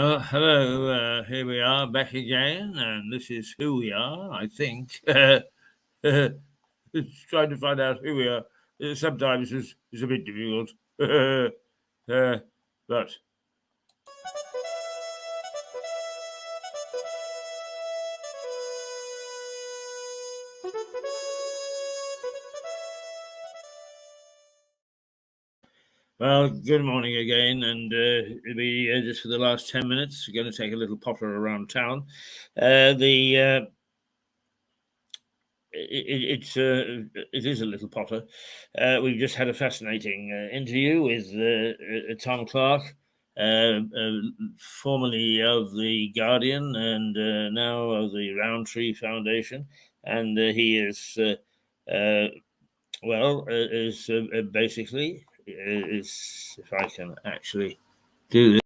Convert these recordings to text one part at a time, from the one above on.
Hello. Here we are back again, and this is who we are, I think. Trying to find out who we are sometimes is a bit difficult. But well, good morning again, and it'll be just for the last 10 minutes. We're going to take a little potter around town. It is a little potter. We've just had a fascinating interview with Tom Clark, formerly of the Guardian and now of the Roundtree Foundation, and he is basically is, if I can actually do this.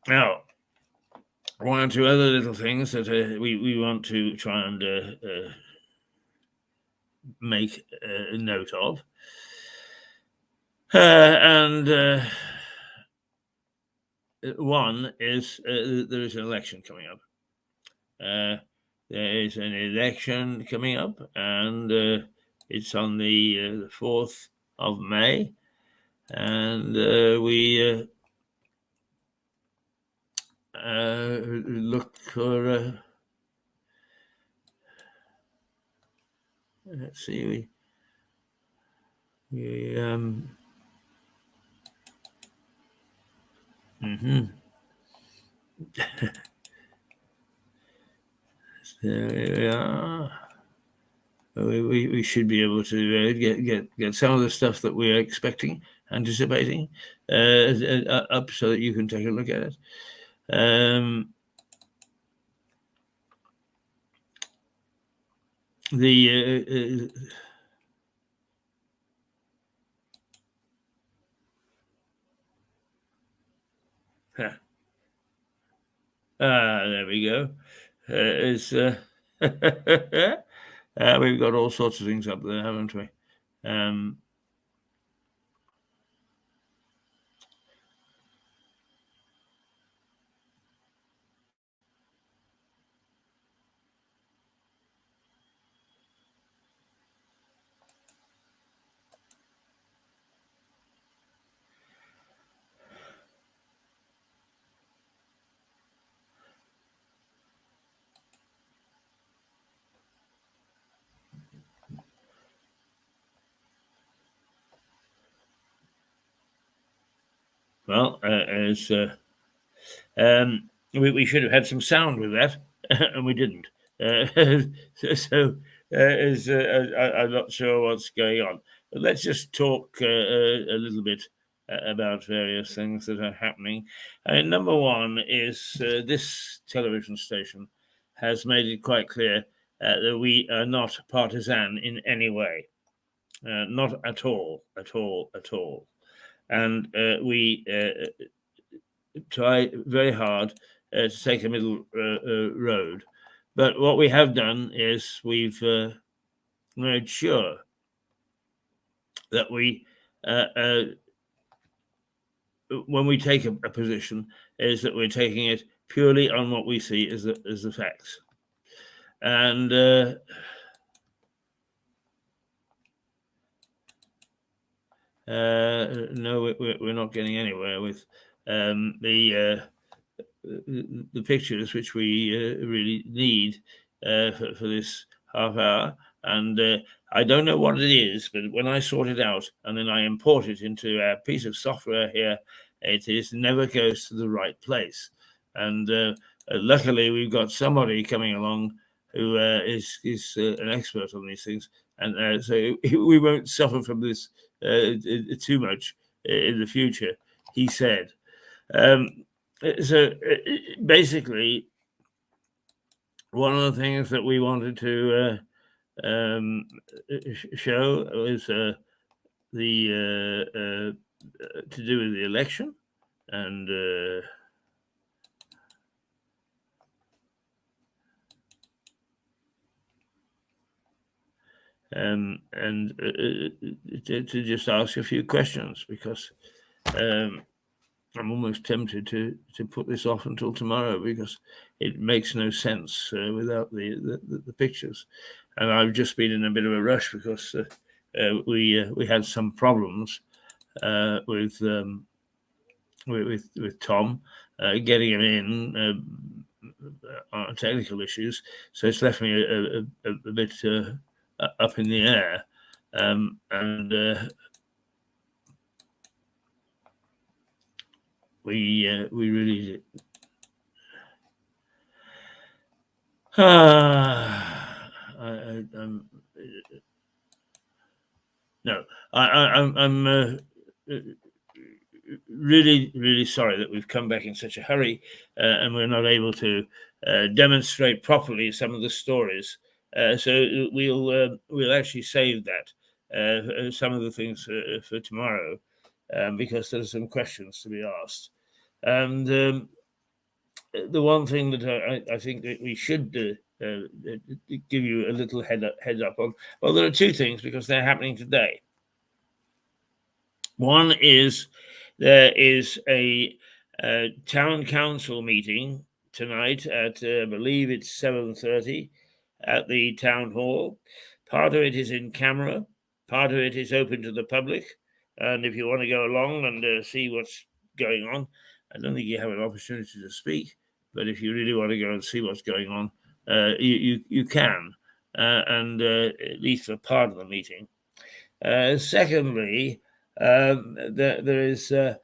Now, one or two other little things that we want to try and make a note of. And one is there is an election coming up. There is an election coming up, and it's on the 4th of May. And we look for... let's see, there we are. We should be able to get some of the stuff that we're anticipating up so that you can take a look at it. There we go. We've got all sorts of things up there, haven't we? Well, we should have had some sound with that, and we didn't. I'm not sure what's going on. But let's just talk a little bit about various things that are happening. Number one is this television station has made it quite clear that we are not partisan in any way. Not at all. And we try very hard to take a middle road. But what we have done is we've made sure that we, when we take a position, is that we're taking it purely on what we see as the facts. And no, we're not getting anywhere with the pictures which we really need for this half hour. And I don't know what it is, but when I sort it out and then I import it into a piece of software here, it never goes to the right place. And luckily, we've got somebody coming along who is an expert on these things, and so we won't suffer from this too much in the future. He said. So basically, one of the things that we wanted to show was the to do with the election, and to just ask a few questions, because I'm almost tempted to put this off until tomorrow, because it makes no sense without the pictures. And I've just been in a bit of a rush because we had some problems with Tom getting him in on technical issues. So it's left me a bit up in the air, and we really no, I'm really sorry that we've come back in such a hurry and we're not able to demonstrate properly some of the stories. So we'll actually save that some of the things for tomorrow, because there's some questions to be asked. And the one thing that I think that we should give you a little heads up on. Well, there are two things, because they're happening today. One is there is a town council meeting tonight at I believe it's 7:30 at the town hall. Part of it is in camera, part of it is open to the public, and if you want to go along and see what's going on, I don't think you have an opportunity to speak, but if you really want to go and see what's going on, you can, and at least for part of the meeting. Secondly, there is, I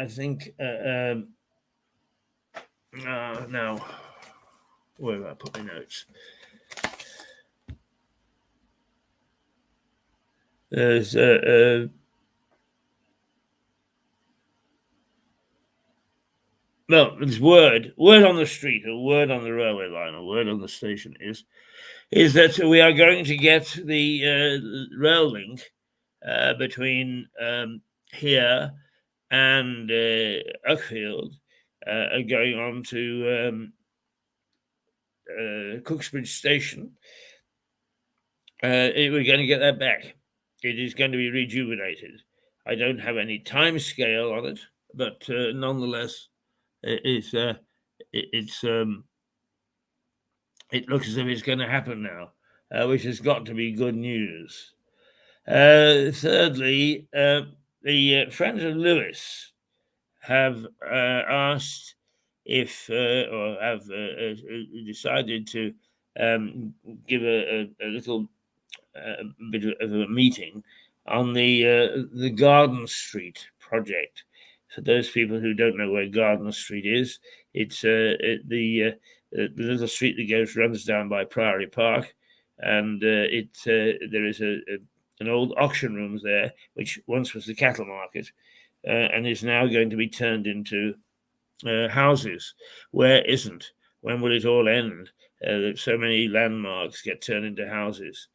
think, now, where have I put my notes? There's well, there's word on the street, or word on the railway line, or word on the station is that we are going to get the rail link between here and Uckfield, going on to Cooksbridge Station. We're going to get that back. It is going to be rejuvenated. I don't have any time scale on it, but nonetheless, it looks as if it's going to happen now, which has got to be good news. Thirdly, the friends of Lewes have asked if, or have decided to give a little bit of a meeting on the Garden Street project. For those people who don't know where Garden Street is, it's the little street that runs down by Priory Park, and there is an old auction room there, which once was the cattle market, and is now going to be turned into houses. Where isn't? When will it all end? So many landmarks get turned into houses.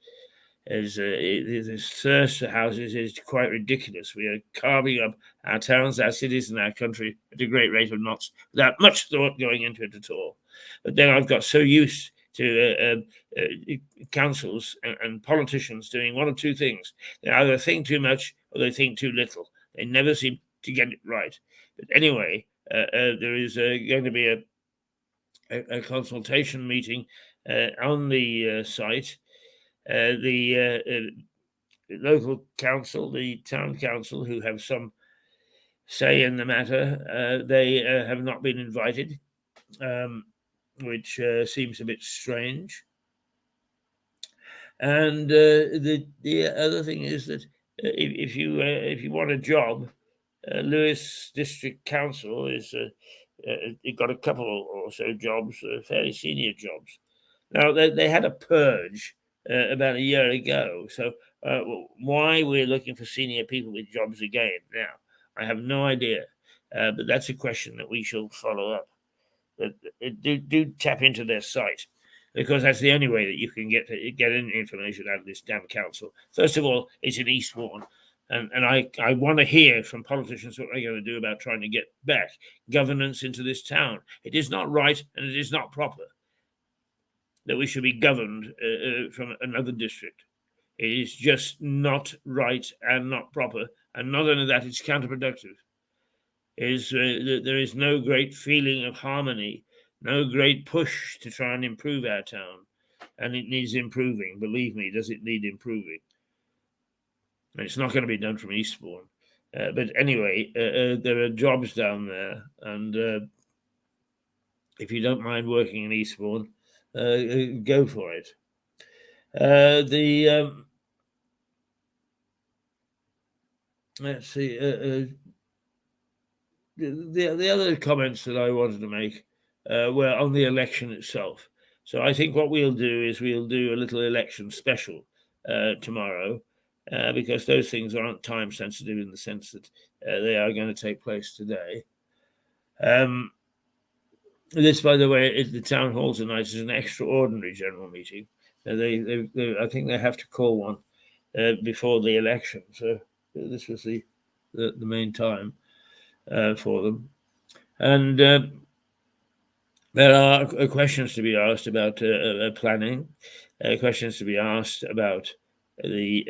This thirst for houses is quite ridiculous. We are carving up our towns, our cities, and our country at a great rate of knots without much thought going into it at all. But then I've got so used to councils and politicians doing one of two things. They either think too much or they think too little. They never seem to get it right. But anyway, there is going to be a consultation meeting on the site. The local council, the town council, who have some say in the matter, they have not been invited, which seems a bit strange. And the other thing is that if you want a job, Lewes District Council is it got a couple or so jobs, fairly senior jobs. Now they had a purge about a year ago, so why we're looking for senior people with jobs again now, I have no idea, but that's a question that we shall follow up. But do tap into their site, because that's the only way that you can get any information out of this damn council. First of all, it's in Eastbourne, and I want to hear from politicians what they're going to do about trying to get back governance into this town. It is not right and it is not proper that we should be governed from another district. It is just not right and not proper, and not only that, it's counterproductive. There is no great feeling of harmony, no great push to try and improve our town, and it needs improving. Believe me, does it need improving? And it's not going to be done from Eastbourne. But anyway, there are jobs down there, and if you don't mind working in Eastbourne, go for it. Let's see. The other comments that I wanted to make were on the election itself. So I think what we'll do is we'll do a little election special tomorrow, because those things aren't time sensitive in the sense that they are going to take place today. This, by the way, the town hall tonight is an extraordinary general meeting. I think they have to call one before the election. So this was the main time for them. And there are questions to be asked about planning, questions to be asked about the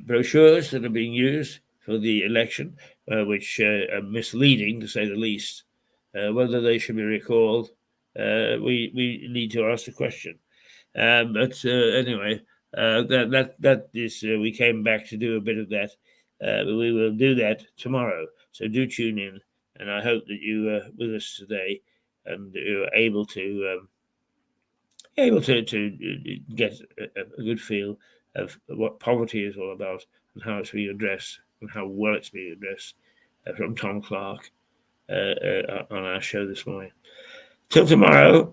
brochures that are being used for the election, which are misleading, to say the least. Whether they should be recalled, we need to ask the question. But anyway, that is, we came back to do a bit of that. But we will do that tomorrow. So do tune in, and I hope that you are with us today, and you're able to get a good feel of what poverty is all about and how it's being addressed and how well it's being addressed, from Tom Clark on our show this morning. Till tomorrow,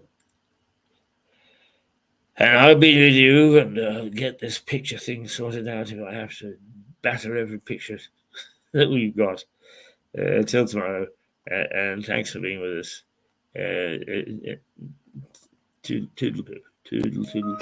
and I'll be with you, and get this picture thing sorted out if I have to batter every picture that we've got. Till tomorrow, and thanks for being with us. Toodle-poo. Toodle-toodle.